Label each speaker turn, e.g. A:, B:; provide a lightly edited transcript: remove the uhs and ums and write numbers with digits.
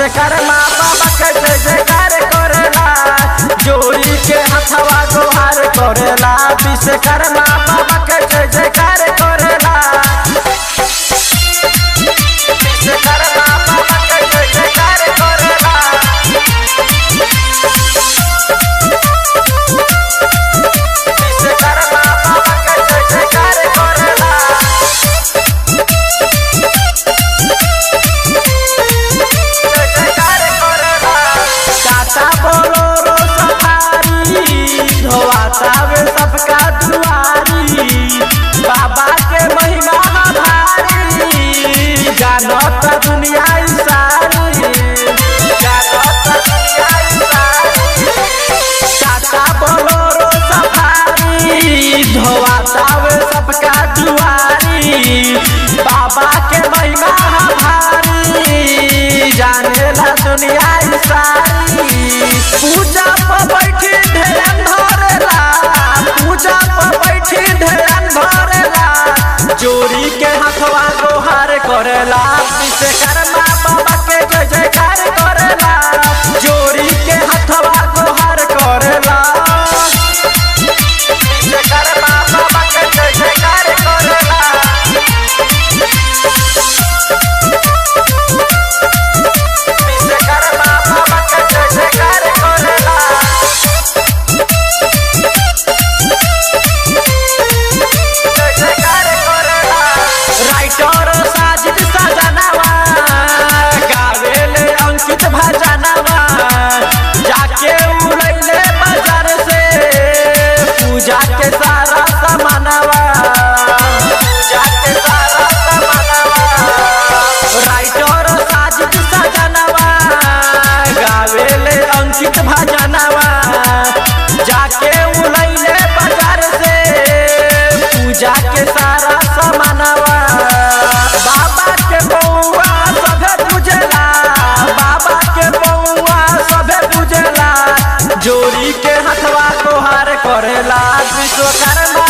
A: विश्वकर्मा बाबा के जय जयकार करेला, जोड़ी के हथवा गोहार करेला, विश्वकर्मा बाबा के जय जयकार करेला, विश्वकर्मा बाबा के जय जयकार करेला, विश्वकर्मा बाबा के जय जयकार करेला। धोआतावे सबका दुआरी, बाबा के महिमा भारी, जानत दुनिया सारी, जानत दुनिया सारी। टाटा बोलोरो सफारी, धोआतावे सबका दुआरी, बाबा के महिमा भारी, जानेला दुनिया सारी। पूजा पर बैठी ध्यान धरेला, पूजा पर बैठी ध्यान धरेला, जोड़ी के हथवा गोहार करेला, विश्वकर्मा बाबा के जय जयकार करेला, जोड़ी के हथवा गोहार करेला, विश्वकर्मा बाबा के जय जयकार करेला, विश्वकर्मा बाबा के जय जयकार करेला। राइटर साजिद सजनवा, गावेले अंकित भजनवा, जाके उड़ैले बाजार से पूजा के सारा सामानवा, पूजा के सारा सामानवा। राइटर साजिद सजनवा, गावेले अंकित भजनवा, जाके उड़ैले बाजार से पूजा के सारा सामानवा। बाबा के बउआ सभे पूजेला, बाबा के बउआ सभे पूजेला, जोड़ी के हथवा गोहार करेला, विश्वकर्मा